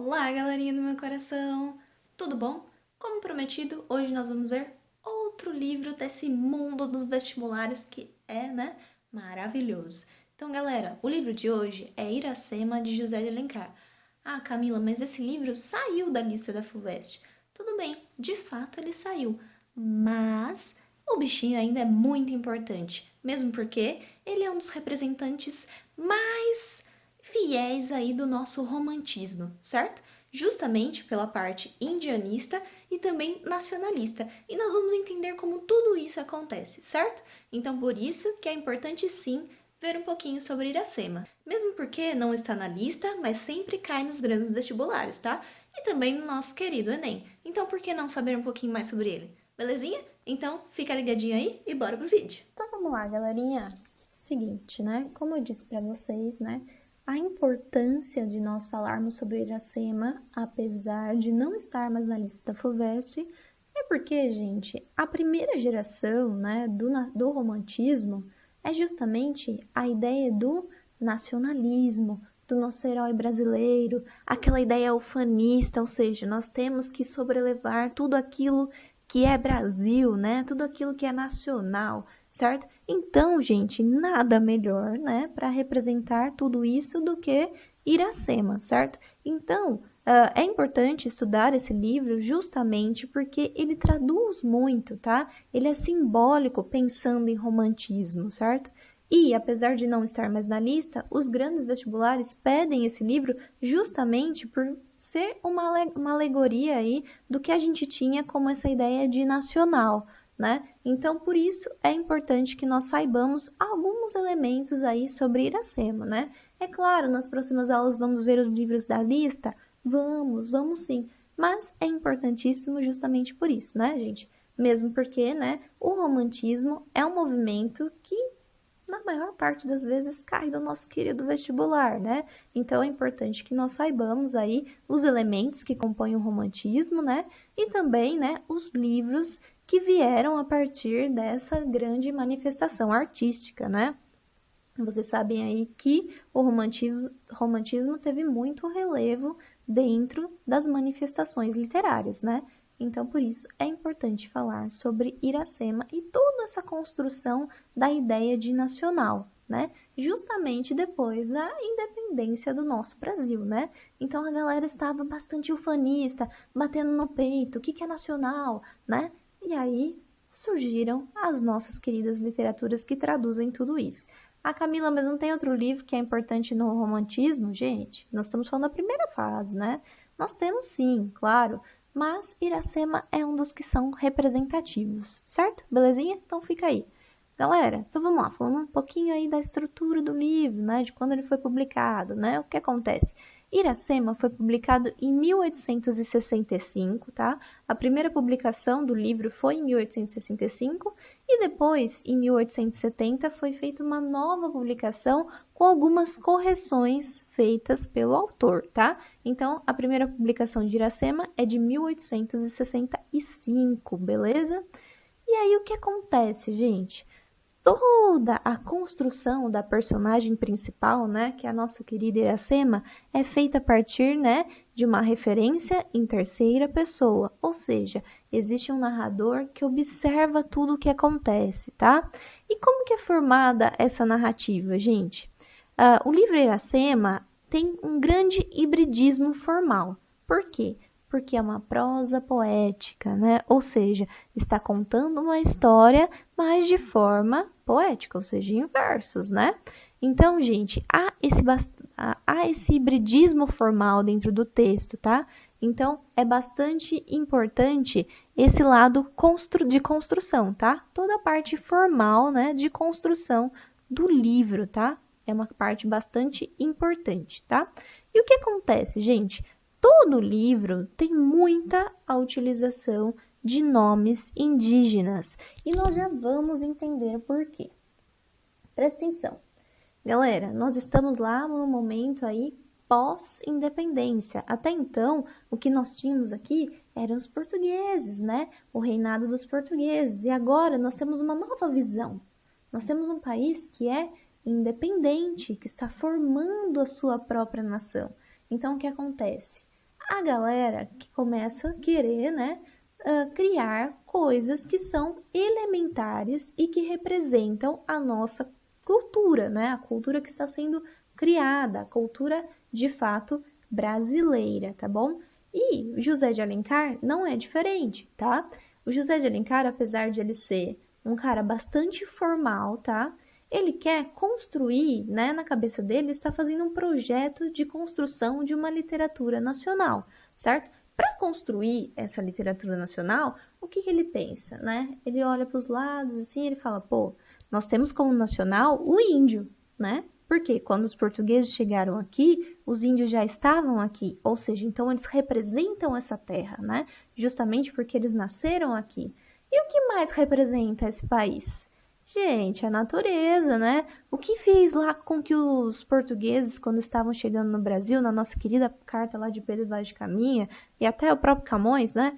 Olá, galerinha do meu coração! Tudo bom? Como prometido, hoje nós vamos ver outro livro desse mundo dos vestibulares que é, maravilhoso. Então, galera, o livro de hoje é Iracema, de José de Alencar. Ah, Camila, mas esse livro saiu da lista da FUVEST. Tudo bem, de fato ele saiu, mas o bichinho ainda é muito importante, mesmo porque ele é um dos representantes mais fiéis aí do nosso romantismo, certo? Justamente pela parte indianista e também nacionalista. E nós vamos entender como tudo isso acontece, certo? Então, por isso que é importante sim ver um pouquinho sobre Iracema. Mesmo porque não está na lista, mas sempre cai nos grandes vestibulares, tá? E também no nosso querido Enem. Então, por que não saber um pouquinho mais sobre ele? Belezinha? Então, fica ligadinho aí e bora pro vídeo. Então vamos lá, galerinha. Seguinte, né? Como eu disse para vocês, né? A importância de nós falarmos sobre Iracema, apesar de não estar mais na lista da FUVEST, é porque, gente, a primeira geração, né, do romantismo é justamente a ideia do nacionalismo, do nosso herói brasileiro, aquela ideia ufanista, ou seja, nós temos que sobrelevar tudo aquilo que é Brasil, né? Tudo aquilo que é nacional, certo? Então, gente, nada melhor, né, para representar tudo isso do que Iracema, certo? Então, é importante estudar esse livro justamente porque ele traduz muito, tá? Ele é simbólico pensando em romantismo, certo? E, apesar de não estar mais na lista, os grandes vestibulares pedem esse livro justamente por ser uma alegoria aí do que a gente tinha como essa ideia de nacional, né? Então, por isso é importante que nós saibamos alguns elementos aí sobre Iracema, né? É claro, nas próximas aulas vamos ver os livros da lista? Vamos sim. Mas é importantíssimo justamente por isso, né, gente? Mesmo porque, né, o romantismo é um movimento que na maior parte das vezes cai do nosso querido vestibular, né? Então é importante que nós saibamos aí os elementos que compõem o romantismo, né? E também, né, os livros que vieram a partir dessa grande manifestação artística, né? Vocês sabem aí que o romantismo teve muito relevo dentro das manifestações literárias, né? Então, por isso, é importante falar sobre Iracema e toda essa construção da ideia de nacional, né? Justamente depois da independência do nosso Brasil, né? Então, a galera estava bastante ufanista, batendo no peito, o que é nacional, né? E aí surgiram as nossas queridas literaturas que traduzem tudo isso. Ah, Camila, mas não tem outro livro que é importante no romantismo? Gente, nós estamos falando da primeira fase, né? Nós temos sim, claro, mas Iracema é um dos que são representativos, certo? Belezinha? Então fica aí. Galera, então vamos lá, falando um pouquinho aí da estrutura do livro, né? De quando ele foi publicado, né? O que acontece? Iracema foi publicado em 1865, tá? A primeira publicação do livro foi em 1865 e depois, em 1870, foi feita uma nova publicação com algumas correções feitas pelo autor, tá? Então, a primeira publicação de Iracema é de 1865, beleza? E aí, o que acontece, gente? Toda a construção da personagem principal, né, que é a nossa querida Iracema, é feita a partir, né, de uma referência em terceira pessoa, ou seja, existe um narrador que observa tudo o que acontece, tá? E como que é formada essa narrativa, gente? O livro Iracema tem um grande hibridismo formal. Por quê? Porque é uma prosa poética, né? Ou seja, está contando uma história, mas de forma poética, ou seja, em versos, né? Então, gente, há esse hibridismo formal dentro do texto, tá? Então, é bastante importante esse lado de construção, tá? Toda a parte formal, né, de construção do livro, tá? É uma parte bastante importante, tá? E o que acontece, gente? Todo livro tem muita a utilização de nomes indígenas e nós já vamos entender por quê. Presta atenção. Galera, nós estamos lá no momento aí pós-independência. Até então, o que nós tínhamos aqui eram os portugueses, né? O reinado dos portugueses. E agora nós temos uma nova visão. Nós temos um país que é independente, que está formando a sua própria nação. Então, o que acontece? a galera que começa a querer, né, criar coisas que são elementares e que representam a nossa cultura, né? A cultura que está sendo criada, a cultura de fato brasileira, tá bom? E José de Alencar não é diferente, tá? O José de Alencar, apesar de ele ser um cara bastante formal, tá? Ele quer construir, né, na cabeça dele, está fazendo um projeto de construção de uma literatura nacional, certo? Para construir essa literatura nacional, o que ele pensa, né? Ele olha para os lados assim, ele fala, pô, nós temos como nacional o índio, né? Porque quando os portugueses chegaram aqui, os índios já estavam aqui, ou seja, então eles representam essa terra, né? Justamente porque eles nasceram aqui. E o que mais representa esse país? Gente, a natureza, né? O que fez lá com que os portugueses, quando estavam chegando no Brasil, na nossa querida carta lá de Pedro Vaz de Caminha, e até o próprio Camões, né?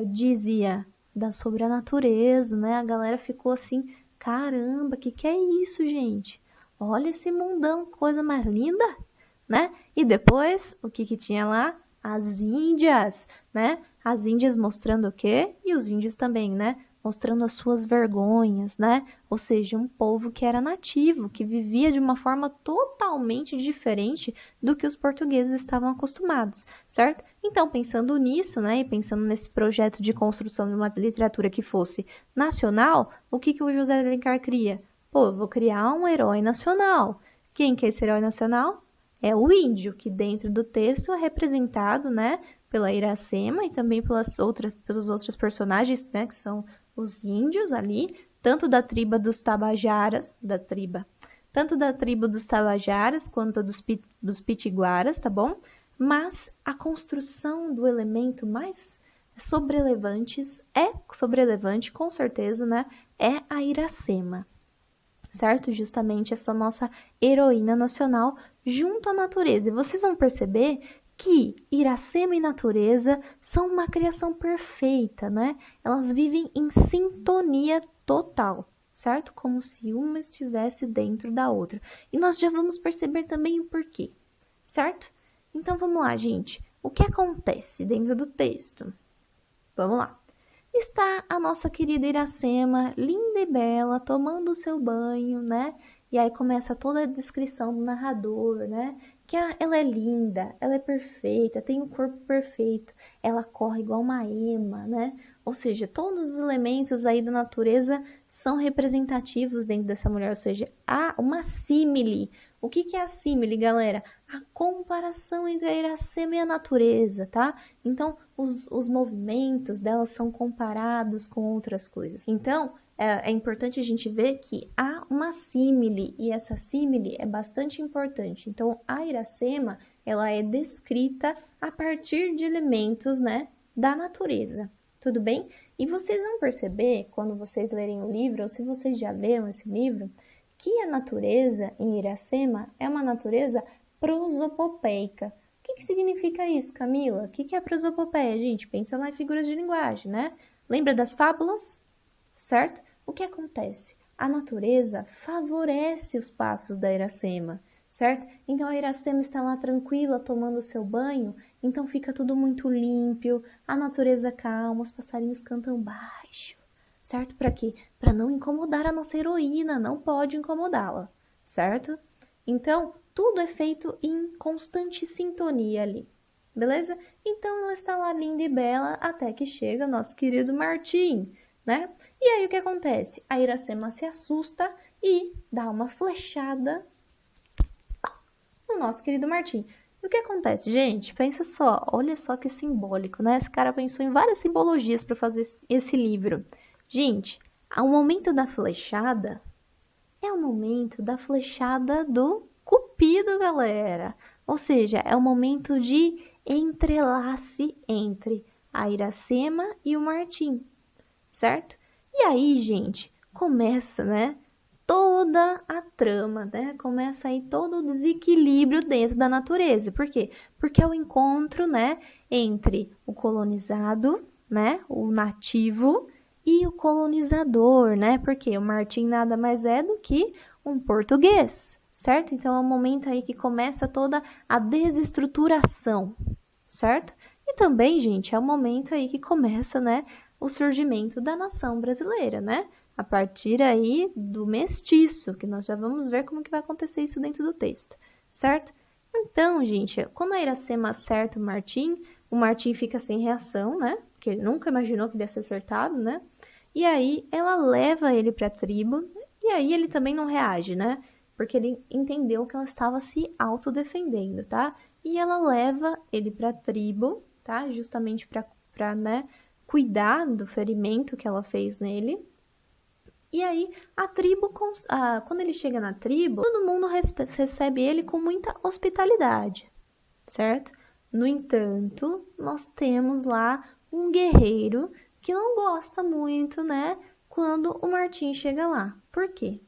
Dizia sobre a natureza, né? A galera ficou assim, caramba, que é isso, gente? Olha esse mundão, coisa mais linda, né? E depois, o que tinha lá? As Índias, né? As Índias mostrando o quê? E os índios também, né? Mostrando as suas vergonhas, né? Ou seja, um povo que era nativo, que vivia de uma forma totalmente diferente do que os portugueses estavam acostumados, certo? Então, pensando nisso, né, e pensando nesse projeto de construção de uma literatura que fosse nacional, o que o José de Alencar cria? Pô, eu vou criar um herói nacional. Quem que é esse herói nacional? É o índio, que dentro do texto é representado, né, pela Iracema e também pelos outros personagens, né, que são os índios ali, tanto da tribo dos Tabajaras, tanto da tribo dos Tabajaras quanto dos Pitiguaras, tá bom? Mas a construção do elemento mais sobrelevante, com certeza, né, é a Iracema, certo? Justamente essa nossa heroína nacional junto à natureza. E vocês vão perceber que Iracema e natureza são uma criação perfeita, né? Elas vivem em sintonia total, certo? Como se uma estivesse dentro da outra. E nós já vamos perceber também o porquê, certo? Então vamos lá, gente. O que acontece dentro do texto? Vamos lá. Está a nossa querida Iracema, linda e bela, tomando o seu banho, né? E aí começa toda a descrição do narrador, né? Que ela é linda, ela é perfeita, tem o corpo perfeito, ela corre igual uma ema, né? Ou seja, todos os elementos aí da natureza são representativos dentro dessa mulher, ou seja, há uma símile. O que é a símile, galera? A comparação entre a Iracema e a natureza, tá? Então, os movimentos dela são comparados com outras coisas. Então, é importante a gente ver que há uma símile, e essa símile é bastante importante. Então, a Iracema, ela é descrita a partir de elementos, né, da natureza. Tudo bem? E vocês vão perceber, quando vocês lerem o livro, ou se vocês já leram esse livro, que a natureza em Iracema é uma natureza prosopopeica. O que significa isso, Camila? O que é a prosopopeia, gente? Pensa lá em figuras de linguagem, né? Lembra das fábulas? Certo? O que acontece? A natureza favorece os passos da Iracema, certo? Então a Iracema está lá tranquila, tomando seu banho, então fica tudo muito limpo, a natureza calma, os passarinhos cantam baixo, certo? Para quê? Para não incomodar a nossa heroína, não pode incomodá-la, certo? Então, tudo é feito em constante sintonia ali, beleza? Então ela está lá linda e bela até que chega nosso querido Martim, né? E aí o que acontece? A Iracema se assusta e dá uma flechada no nosso querido Martim. E o que acontece, gente? Pensa só, olha só que simbólico, né? Esse cara pensou em várias simbologias para fazer esse livro. Gente, o momento da flechada é o momento da flechada do Cupido, galera. Ou seja, é o momento de entrelace entre a Iracema e o Martim, certo? E aí, gente, começa, né, toda a trama, né? Começa aí todo o desequilíbrio dentro da natureza. Por quê? Porque é o encontro, né, entre o colonizado, né, o nativo e o colonizador, né? Porque o Martim nada mais é do que um português, certo? Então é um momento aí que começa toda a desestruturação, certo? também, gente, é o momento aí que começa, né, o surgimento da nação brasileira, né? A partir aí do mestiço, que nós já vamos ver como que vai acontecer isso dentro do texto, certo? Então, gente, quando a Iracema acerta o Martim fica sem reação, né? Porque ele nunca imaginou que ia ser acertado, né? E aí ela leva ele para a tribo, e aí ele também não reage, né? Porque ele entendeu que ela estava se autodefendendo, tá? E ela leva ele para a tribo, tá? Justamente para, né, cuidar do ferimento que ela fez nele. E aí, a tribo, quando ele chega na tribo, todo mundo recebe ele com muita hospitalidade, certo? No entanto, nós temos lá um guerreiro que não gosta muito, né? Quando o Martim chega lá. Por quê?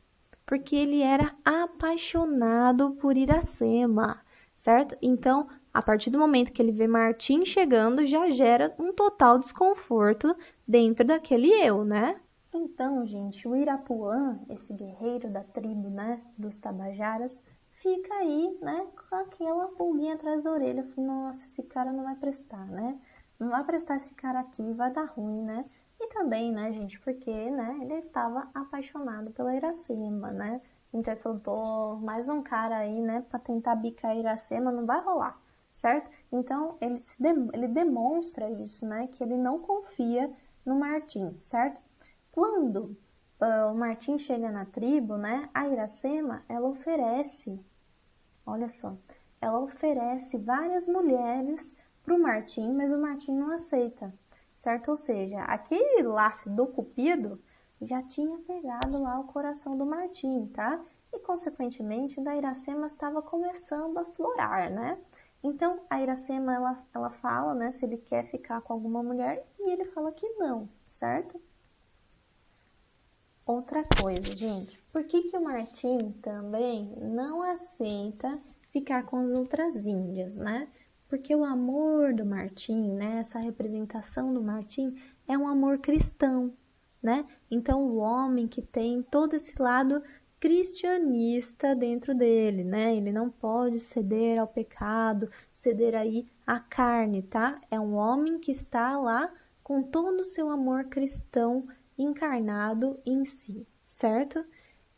Porque ele era apaixonado por Iracema, certo? Então, a partir do momento que ele vê Martim chegando, já gera um total desconforto dentro daquele eu, né? Então, gente, o Irapuã, esse guerreiro da tribo, né, dos Tabajaras, fica aí, né, com aquela pulguinha atrás da orelha. Nossa, esse cara não vai prestar, né? Não vai prestar esse cara aqui, vai dar ruim, né? E também, né, gente, porque, né, ele estava apaixonado pela Iracema, né? Então ele falou, pô, mais um cara aí, né, pra tentar bicar a Iracema, não vai rolar, certo? Então ele demonstra isso, né, que ele não confia no Martim, certo? Quando o Martim chega na tribo, né, a Iracema, ela oferece, olha só, ela oferece várias mulheres para o Martim, mas o Martim não aceita, certo? Ou seja, aquele laço do Cupido já tinha pegado lá o coração do Martim, tá? E, consequentemente, da Iracema estava começando a florar, né? Então, a Iracema, ela fala, né, se ele quer ficar com alguma mulher, e ele fala que não, certo? Outra coisa, gente, por que que o Martim também não aceita ficar com as outras índias, né? Porque o amor do Martim, né, essa representação do Martim é um amor cristão, né? Então o homem que tem todo esse lado cristianista dentro dele, né? Ele não pode ceder ao pecado, ceder aí à carne, tá? É um homem que está lá com todo o seu amor cristão encarnado em si, certo?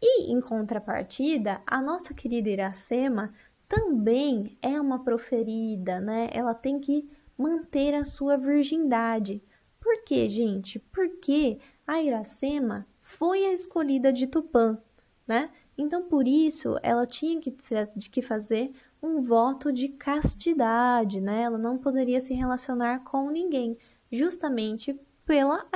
E em contrapartida, a nossa querida Iracema também é uma proferida, né? Ela tem que manter a sua virgindade. Por quê, gente? Porque a Iracema foi a escolhida de Tupã, né? Então, por isso, ela tinha que fazer um voto de castidade, né? Ela não poderia se relacionar com ninguém, justamente pela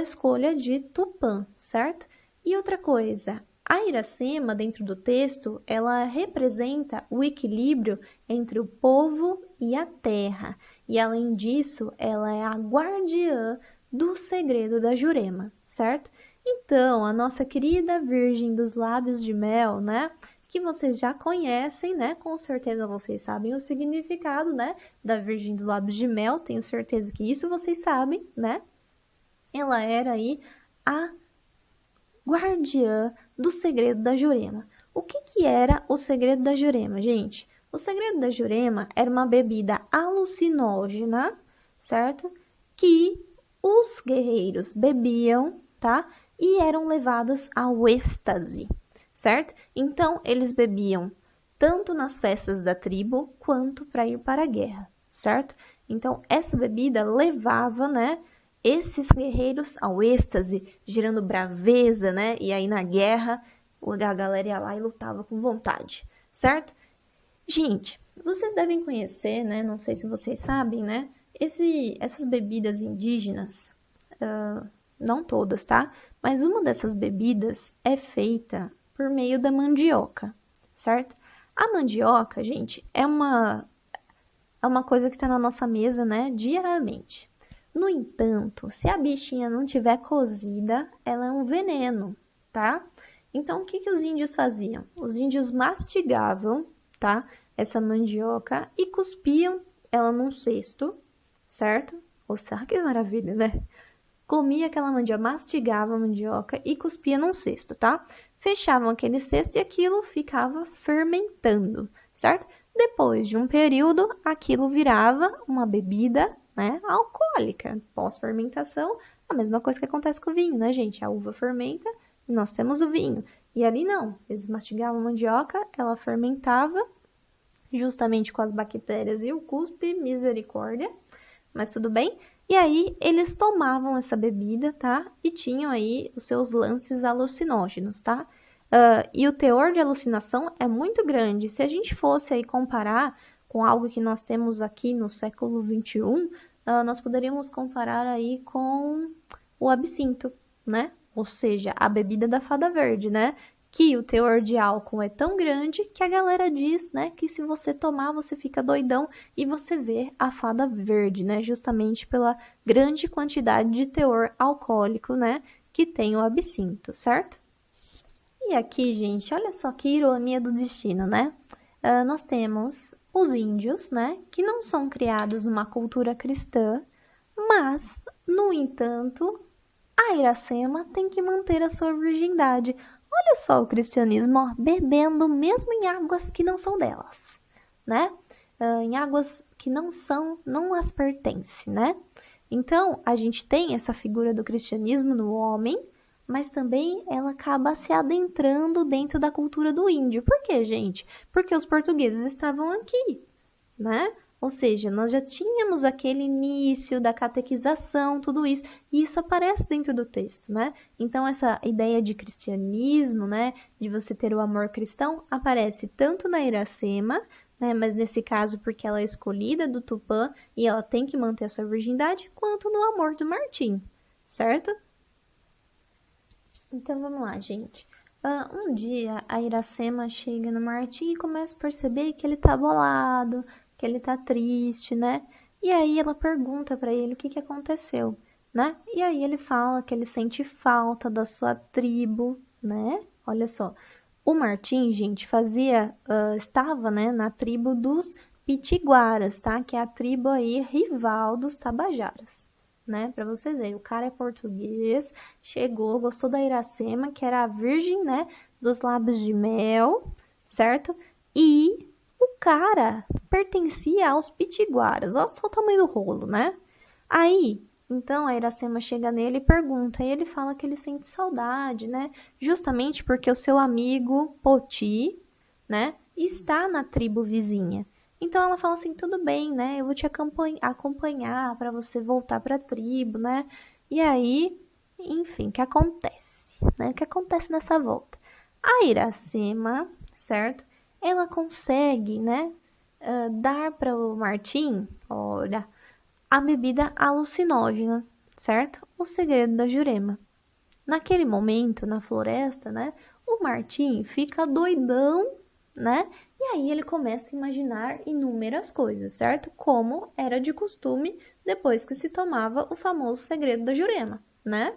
escolha de Tupã, certo? E outra coisa, a Iracema, dentro do texto, ela representa o equilíbrio entre o povo e a terra. E além disso, ela é a guardiã do segredo da Jurema, certo? Então, a nossa querida Virgem dos Lábios de Mel, né? Que vocês já conhecem, né? Com certeza vocês sabem o significado, né? Da Virgem dos Lábios de Mel. Tenho certeza que isso vocês sabem, né? Ela era aí a guardiã do segredo da Jurema. O que que era o segredo da Jurema, gente? O segredo da Jurema era uma bebida alucinógena, certo? Que os guerreiros bebiam, tá? E eram levados ao êxtase, certo? Então, eles bebiam tanto nas festas da tribo quanto para ir para a guerra, certo? Então, essa bebida levava, né, esses guerreiros ao êxtase, gerando braveza, né? E aí na guerra, a galera ia lá e lutava com vontade, certo? Gente, vocês devem conhecer, né? Não sei se vocês sabem, né? Essas bebidas indígenas, não todas, tá? Mas uma dessas bebidas é feita por meio da mandioca, certo? A mandioca, gente, é uma coisa que está na nossa mesa, né? Diariamente. No entanto, se a bichinha não tiver cozida, ela é um veneno, tá? Então, o que que os índios faziam? Os índios mastigavam, tá? Essa mandioca e cuspiam ela num cesto, certo? Ou será que maravilha, né? Comia aquela mandioca, mastigava a mandioca e cuspia num cesto, tá? Fechavam aquele cesto e aquilo ficava fermentando, certo? Depois de um período, aquilo virava uma bebida, né, alcoólica, pós-fermentação, a mesma coisa que acontece com o vinho, né, gente? A uva fermenta e nós temos o vinho. E ali não, eles mastigavam a mandioca, ela fermentava, justamente com as bactérias e o cuspe, misericórdia, mas tudo bem. E aí eles tomavam essa bebida, tá? E tinham aí os seus lances alucinógenos, tá? E o teor de alucinação é muito grande. Se a gente fosse aí comparar com algo que nós temos aqui no século XXI, nós poderíamos comparar aí com o absinto, né? Ou seja, a bebida da fada verde, né? Que o teor de álcool é tão grande que a galera diz, né, que se você tomar você fica doidão e você vê a fada verde, né, justamente pela grande quantidade de teor alcoólico, né, que tem o absinto, certo? E aqui, gente, olha só que ironia do destino, né? Nós temos os índios, né, que não são criados numa cultura cristã, mas, no entanto, a Iracema tem que manter a sua virgindade. Olha só o cristianismo, ó, bebendo mesmo em águas que não são delas, né? Em águas que não as pertence, né? Então, a gente tem essa figura do cristianismo no homem, mas também ela acaba se adentrando dentro da cultura do índio. Por quê, gente? Porque os portugueses estavam aqui, né? Ou seja, nós já tínhamos aquele início da catequização, tudo isso, e isso aparece dentro do texto, né? Então, essa ideia de cristianismo, né, de você ter o amor cristão, aparece tanto na Iracema, né, mas nesse caso porque ela é escolhida do Tupã e ela tem que manter a sua virgindade, quanto no amor do Martim, certo? Então, vamos lá, gente. Um dia, a Iracema chega no Martim e começa a perceber que ele tá bolado, que ele tá triste, né? E aí ela pergunta pra ele o que que aconteceu, né? E aí ele fala que ele sente falta da sua tribo, né? Olha só. O Martim, gente, estava, né, na tribo dos Pitiguaras, tá? Que é a tribo aí rival dos Tabajaras, né? Para vocês verem, o cara é português, chegou, gostou da Iracema, que era a virgem, né, dos lábios de mel, certo? E o cara pertencia aos pitiguaras. Olha só o tamanho do rolo, né? Aí, então a Iracema chega nele e pergunta, e ele fala que ele sente saudade, né? Justamente porque o seu amigo Poti, né, está na tribo vizinha. Então ela fala assim, tudo bem, né? Eu vou te acompanhar para você voltar para a tribo, né? E aí, enfim, o que acontece, né? O que acontece nessa volta? A Iracema, certo? Ela consegue, né, dar para o Martim, olha, a bebida alucinógena, certo? O segredo da Jurema. Naquele momento, na floresta, né, o Martim fica doidão, né? E aí ele começa a imaginar inúmeras coisas, certo? Como era de costume depois que se tomava o famoso segredo da Jurema, né?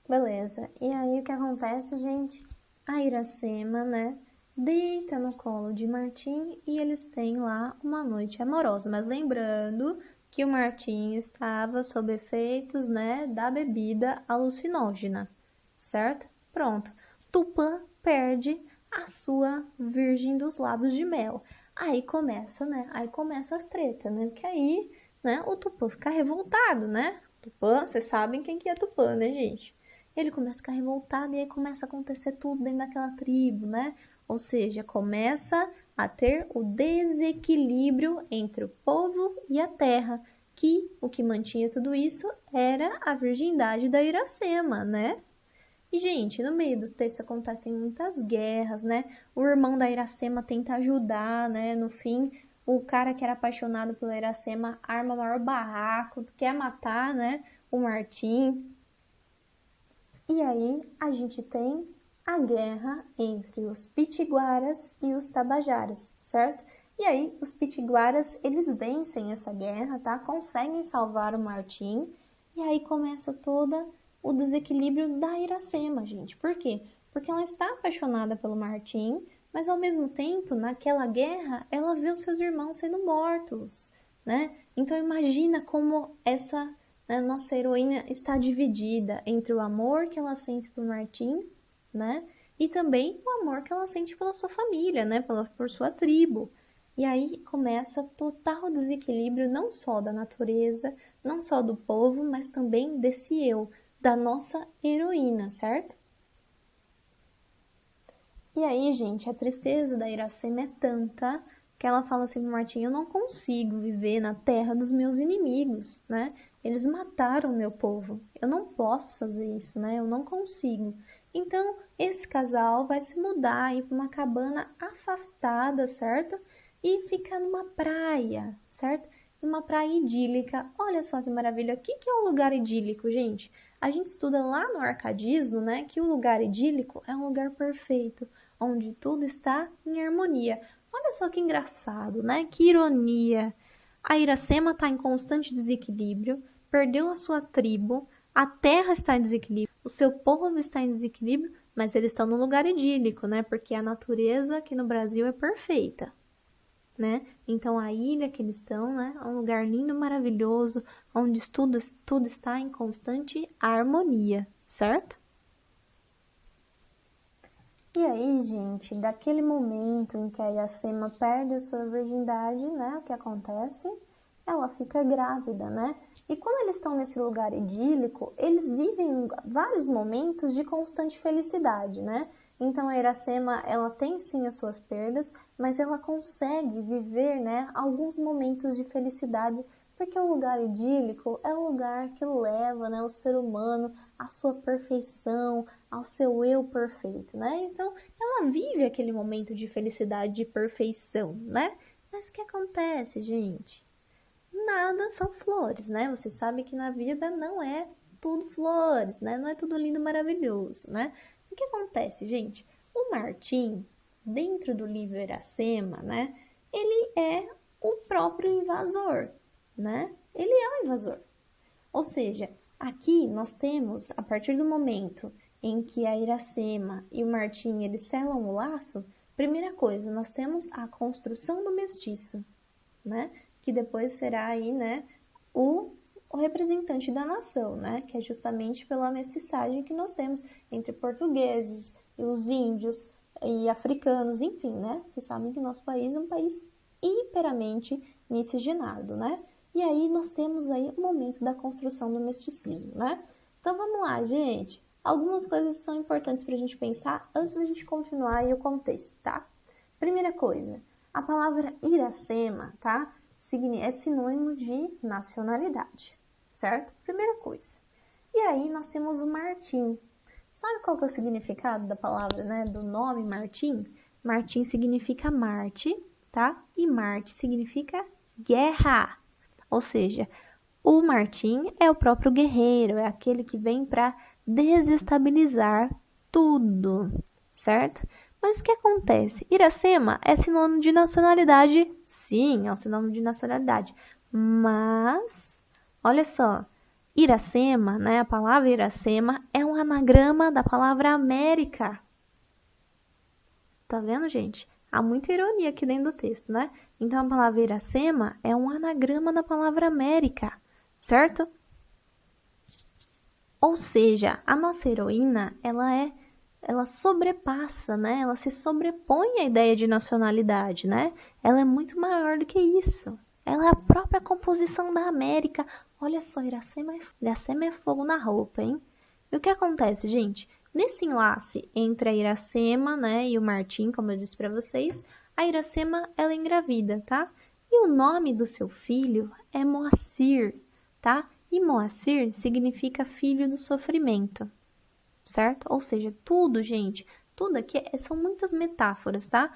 Beleza. E aí o que acontece, gente? A Iracema, né, deita no colo de Martim e eles têm lá uma noite amorosa. Mas lembrando que o Martim estava sob efeitos, né, da bebida alucinógena, certo? Pronto. Tupã perde a sua virgem dos lábios de mel. Aí começa, né? Aí começa as tretas, né? Porque aí, né, o Tupã fica revoltado, né? Tupã, vocês sabem quem que é Tupã, né, gente? Ele começa a ficar revoltado e aí começa a acontecer tudo dentro daquela tribo, né? Ou seja, começa a ter o desequilíbrio entre o povo e a terra, que o que mantinha tudo isso era a virgindade da Iracema, né? E, gente, no meio do texto acontecem muitas guerras, né? O irmão da Iracema tenta ajudar, né? No fim, o cara que era apaixonado pela Iracema arma o maior barraco, quer matar, né? O Martim. E aí a gente tem a guerra entre os pitiguaras e os tabajaras, certo? E aí os pitiguaras, eles vencem essa guerra, tá? Conseguem salvar o Martim. E aí começa toda o desequilíbrio da Iracema, gente. Por quê? Porque ela está apaixonada pelo Martim, mas ao mesmo tempo, naquela guerra, ela vê os seus irmãos sendo mortos, né? Então imagina como essa, né, nossa heroína está dividida entre o amor que ela sente por Martim, né? e também o amor que ela sente pela sua família, né, por sua tribo. E aí começa total desequilíbrio não só da natureza, não só do povo, mas também desse eu, da nossa heroína, certo? E aí, gente, a tristeza da Iracema é tanta que ela fala assim pro Martim, eu não consigo viver na terra dos meus inimigos, né? Eles mataram meu povo. Eu não posso fazer isso, né? Eu não consigo. Então, esse casal vai se mudar e para uma cabana afastada, certo? E ficar numa praia, certo? Numa praia idílica. Olha só que maravilha. O que é um lugar idílico, gente? A gente estuda lá no arcadismo, né, que o lugar idílico é um lugar perfeito, onde tudo está em harmonia. Olha só que engraçado, né? Que ironia. A Iracema está em constante desequilíbrio, perdeu a sua tribo, a terra está em desequilíbrio, o seu povo está em desequilíbrio, mas eles estão num lugar idílico, né? Porque a natureza aqui no Brasil é perfeita, né? Então a ilha que eles estão, né, é um lugar lindo, maravilhoso, onde tudo está em constante harmonia, certo? E aí, gente, daquele momento em que a Iracema perde a sua virgindade, né, o que acontece? Ela fica grávida, né? E quando eles estão nesse lugar idílico, eles vivem vários momentos de constante felicidade, né? Então a Iracema, ela tem sim as suas perdas, mas ela consegue viver, né, alguns momentos de felicidade, porque o lugar idílico é o lugar que leva, né, o ser humano à sua perfeição, ao seu eu perfeito, né? Então, ela vive aquele momento de felicidade, de perfeição, né? Mas o que acontece, gente? Nada são flores, né? Você sabe que na vida não é tudo flores, né? Não é tudo lindo, maravilhoso, né? O que acontece, gente? O Martim, dentro do livro Iracema, né? Ele é o próprio invasor, né? Ele é o invasor. Ou seja, aqui nós temos, a partir do momento em que a Iracema e o Martim eles selam o laço, primeira coisa, nós temos a construção do mestiço, né? Que depois será aí, né, o, o representante da nação, né? Que é justamente pela mestiçagem que nós temos entre portugueses e os índios e africanos, enfim, né? Vocês sabem que o nosso país é um país hiperamente miscigenado, né? E aí nós temos aí o momento da construção do mesticismo, né? Então vamos lá, gente. Algumas coisas são importantes para a gente pensar antes da gente continuar aí o contexto, tá? Primeira coisa, a palavra Iracema, tá? É sinônimo de nacionalidade, certo? Primeira coisa. E aí nós temos o Martim. Sabe qual que é o significado da palavra, né? Do nome Martim? Martim significa Marte, tá? E Marte significa guerra. Ou seja, o Martim é o próprio guerreiro, é aquele que vem para desestabilizar tudo, certo? Mas o que acontece? Iracema é sinônimo de nacionalidade? Sim, é um sinônimo de nacionalidade. Mas, olha só, Iracema, né? A palavra Iracema é um anagrama da palavra América. Tá vendo, gente? Há muita ironia aqui dentro do texto, né? Então a palavra Iracema é um anagrama da palavra América, certo? Ou seja, a nossa heroína, ela sobrepassa, né? Ela se sobrepõe à ideia de nacionalidade, né? Ela é muito maior do que isso. Ela é a própria composição da América. Olha só, Iracema é fogo na roupa, hein? E o que acontece, gente? Nesse enlace entre a Iracema, né, e o Martim, como eu disse para vocês, a Iracema, ela é engravida, tá? E o nome do seu filho é Moacir, tá? E Moacir significa filho do sofrimento, certo? Ou seja, tudo, gente, tudo aqui são muitas metáforas, tá?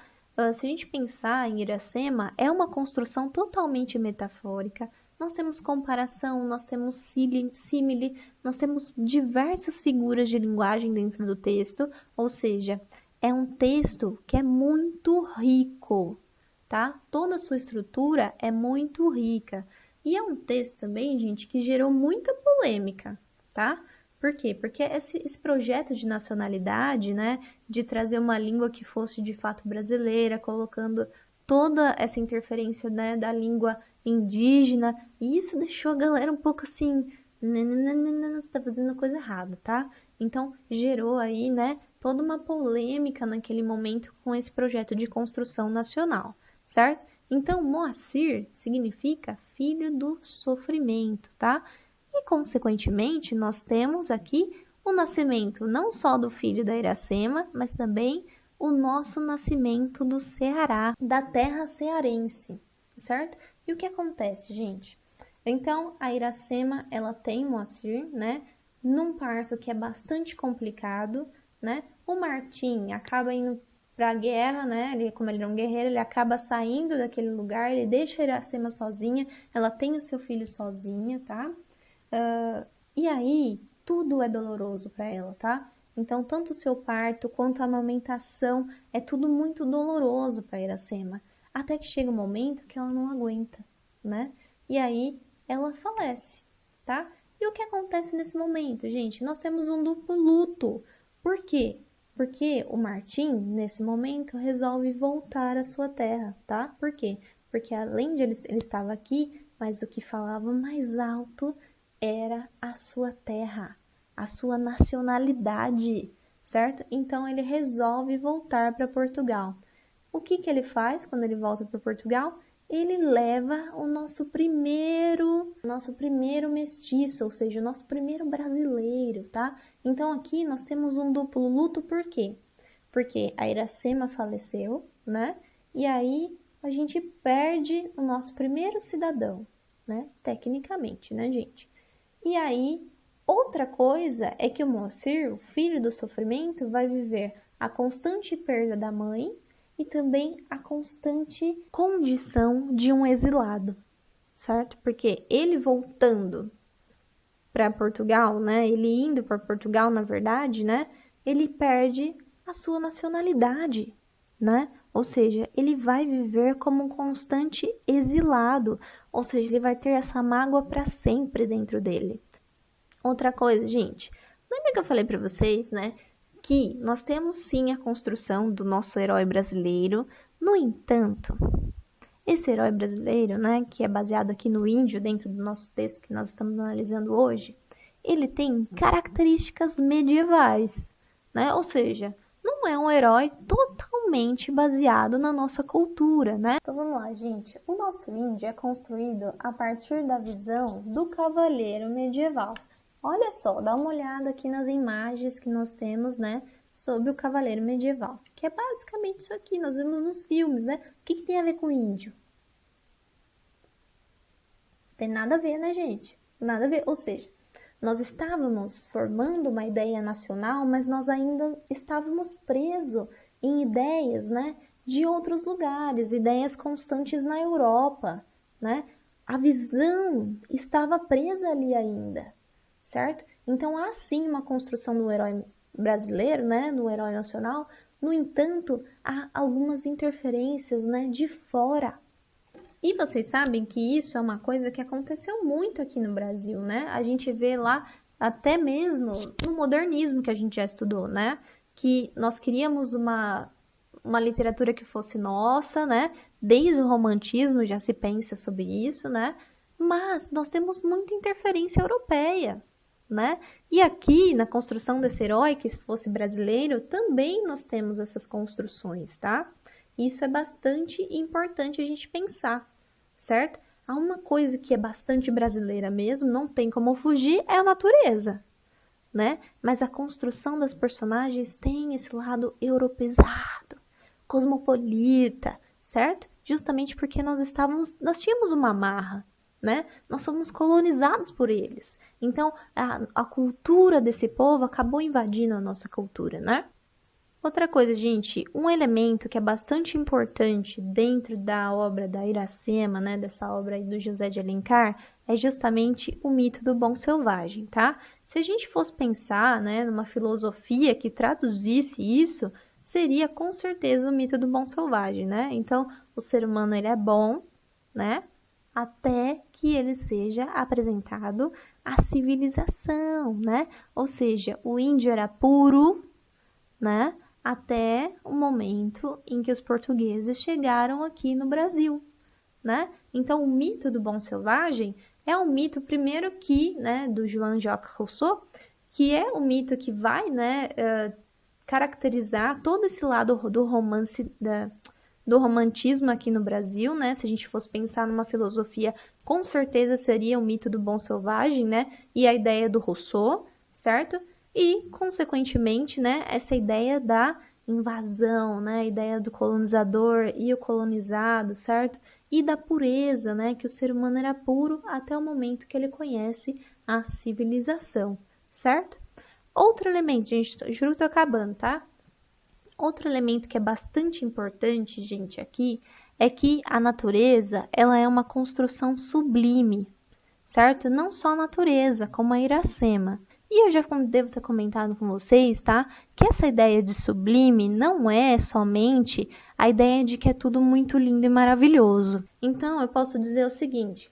Se a gente pensar em Iracema, é uma construção totalmente metafórica. Nós temos comparação, nós temos símile, nós temos diversas figuras de linguagem dentro do texto, ou seja, é um texto que é muito rico, tá? Toda a sua estrutura é muito rica. E é um texto também, gente, que gerou muita polêmica, tá? Por quê? Porque esse projeto de nacionalidade, né, de trazer uma língua que fosse de fato brasileira, colocando toda essa interferência, né, da língua indígena, e isso deixou a galera um pouco assim, você tá fazendo coisa errada, tá? Então, gerou aí, né, toda uma polêmica naquele momento com esse projeto de construção nacional, certo? Então, Moacir significa filho do sofrimento, tá? E, consequentemente, nós temos aqui o nascimento não só do filho da Iracema, mas também o nosso nascimento do Ceará, da terra cearense, certo? E o que acontece, gente? Então, a Iracema, ela tem Moacir, né? Num parto que é bastante complicado, né? O Martim acaba indo para a guerra, né? Como ele é um guerreiro, ele acaba saindo daquele lugar, ele deixa a Iracema sozinha, ela tem o seu filho sozinha, tá? E aí, tudo é doloroso para ela, tá? Então, tanto o seu parto quanto a amamentação é tudo muito doloroso para Iracema. Até que chega um momento que ela não aguenta, né? E aí, ela falece, tá? E o que acontece nesse momento, gente? Nós temos um duplo luto. Por quê? Porque o Martim, nesse momento, resolve voltar à sua terra, tá? Por quê? Porque além de ele estava aqui, mas o que falava mais alto era a sua terra, a sua nacionalidade, certo? Então ele resolve voltar para Portugal. O que que ele faz quando ele volta para Portugal? Ele leva o nosso primeiro mestiço, ou seja, o nosso primeiro brasileiro, tá? Então aqui nós temos um duplo luto, por quê? Porque a Iracema faleceu, né? E aí a gente perde o nosso primeiro cidadão, né? Tecnicamente, né, gente? E aí, outra coisa é que o Moacir, o filho do sofrimento, vai viver a constante perda da mãe e também a constante condição de um exilado, certo? Porque ele voltando para Portugal, né? Ele indo para Portugal, na verdade, né? Ele perde a sua nacionalidade, né? Ou seja, ele vai viver como um constante exilado, ou seja, ele vai ter essa mágoa para sempre dentro dele. Outra coisa, gente, lembra que eu falei para vocês, né, que nós temos sim a construção do nosso herói brasileiro. No entanto, esse herói brasileiro, né, que é baseado aqui no índio, dentro do nosso texto que nós estamos analisando hoje, ele tem características medievais, né? Ou seja, não é um herói totalmente baseado na nossa cultura, né? Então vamos lá, gente. O nosso índio é construído a partir da visão do cavaleiro medieval. Olha só, dá uma olhada aqui nas imagens que nós temos, né, sobre o cavaleiro medieval, que é basicamente isso aqui, nós vemos nos filmes, né? O que tem a ver com índio? Tem nada a ver, né, gente? Nada a ver, ou seja, nós estávamos formando uma ideia nacional, mas nós ainda estávamos presos em ideias, né, de outros lugares, ideias constantes na Europa, né? A visão estava presa ali ainda, certo? Então há sim uma construção do herói brasileiro, né, no herói nacional. No entanto, há algumas interferências, né, de fora. E vocês sabem que isso é uma coisa que aconteceu muito aqui no Brasil, né? A gente vê lá até mesmo no modernismo que a gente já estudou, né? Que nós queríamos uma literatura que fosse nossa, né? Desde o romantismo já se pensa sobre isso, né? Mas nós temos muita interferência europeia, né? E aqui, na construção desse herói, que fosse brasileiro, também nós temos essas construções, tá? Isso é bastante importante a gente pensar, certo? Há uma coisa que é bastante brasileira mesmo, não tem como fugir, é a natureza, né? Mas a construção das personagens tem esse lado europeizado, cosmopolita, certo? Justamente porque nós tínhamos uma marra, né? Nós somos colonizados por eles. Então, a cultura desse povo acabou invadindo a nossa cultura, né? Outra coisa, gente, um elemento que é bastante importante dentro da obra da Iracema, né, dessa obra aí do José de Alencar, é justamente o mito do bom selvagem, tá? Se a gente fosse pensar, né, numa filosofia que traduzisse isso, seria com certeza o mito do bom selvagem, né? Então, o ser humano ele é bom, né? Até que ele seja apresentado à civilização, né? Ou seja, o índio era puro, né? Até o momento em que os portugueses chegaram aqui no Brasil, né? Então, o mito do bom selvagem é um mito, primeiro que, né, do Jean-Jacques Rousseau, que é o mito que vai, né, caracterizar todo esse lado do romance, do romantismo aqui no Brasil, né? Se a gente fosse pensar numa filosofia, com certeza seria o mito do bom selvagem, né? E a ideia do Rousseau, certo? E, consequentemente, né, essa ideia da invasão, né? A ideia do colonizador e o colonizado, certo? E da pureza, né? Que o ser humano era puro até o momento que ele conhece a civilização, certo? Outro elemento, gente, juro que tô acabando, tá? Outro elemento que é bastante importante, gente, aqui, é que a natureza, ela é uma construção sublime, certo? Não só a natureza, como a Iracema. E eu já devo ter comentado com vocês, tá? Que essa ideia de sublime não é somente a ideia de que é tudo muito lindo e maravilhoso. Então, eu posso dizer o seguinte: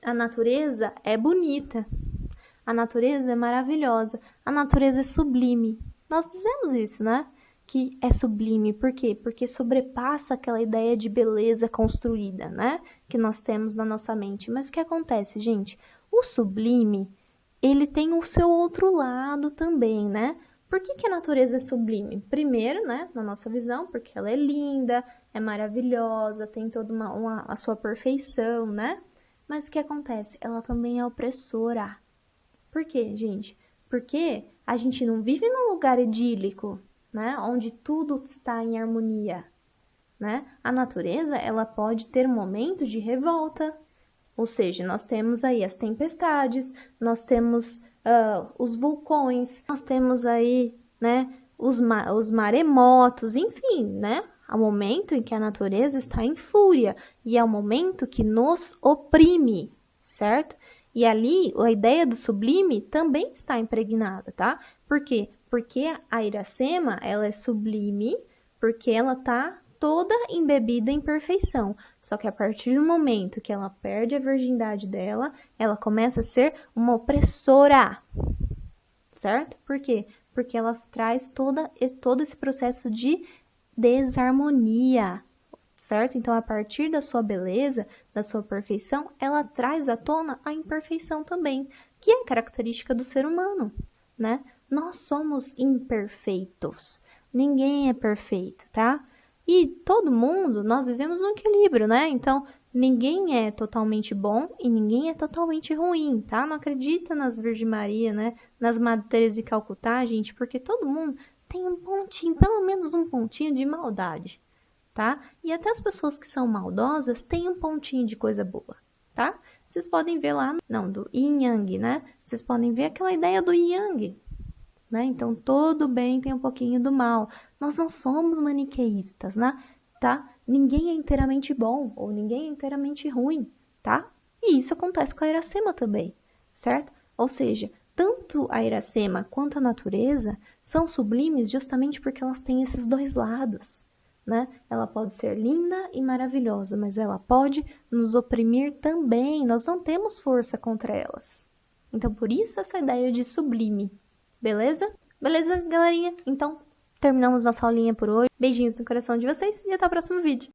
a natureza é bonita, a natureza é maravilhosa, a natureza é sublime. Nós dizemos isso, né? Que é sublime. Por quê? Porque sobrepassa aquela ideia de beleza construída, né? Que nós temos na nossa mente. Mas o que acontece, gente? O sublime, ele tem o seu outro lado também, né? Por que a natureza é sublime? Primeiro, né, na nossa visão, porque ela é linda, é maravilhosa, tem toda a sua perfeição, né? Mas o que acontece? Ela também é opressora. Por quê, gente? Porque a gente não vive num lugar idílico, né? Onde tudo está em harmonia, né? A natureza, ela pode ter momentos de revolta, ou seja, nós temos aí as tempestades, nós temos os vulcões, nós temos aí, né, os maremotos, enfim, né? Há um momento em que a natureza está em fúria e é o momento que nos oprime, certo? E ali a ideia do sublime também está impregnada, tá? Por quê? Porque a Iracema, ela é sublime porque ela tá toda embebida em perfeição. Só que a partir do momento que ela perde a virgindade dela, ela começa a ser uma opressora, certo? Por quê? Porque ela traz todo esse processo de desarmonia, certo? Então, a partir da sua beleza, da sua perfeição, ela traz à tona a imperfeição também, que é característica do ser humano, né? Nós somos imperfeitos. Ninguém é perfeito, tá? E todo mundo, nós vivemos um equilíbrio, né? Então, ninguém é totalmente bom e ninguém é totalmente ruim, tá? Não acredita nas Virgem Maria, né? Nas Madre Teresa de Calcutá, gente, porque todo mundo tem um pontinho, pelo menos um pontinho de maldade, tá? E até as pessoas que são maldosas têm um pontinho de coisa boa, tá? Vocês podem ver lá, não, do yin yang, né? Vocês podem ver aquela ideia do yang, né? Então, todo bem tem um pouquinho do mal. Nós não somos maniqueístas, né? Tá? Ninguém é inteiramente bom ou ninguém é inteiramente ruim, tá? E isso acontece com a Iracema também, certo? Ou seja, tanto a Iracema quanto a natureza são sublimes justamente porque elas têm esses dois lados, né? Ela pode ser linda e maravilhosa, mas ela pode nos oprimir também. Nós não temos força contra elas. Então, por isso essa ideia de sublime. Beleza? Beleza, galerinha? Então, terminamos nossa aulinha por hoje. Beijinhos no coração de vocês e até o próximo vídeo.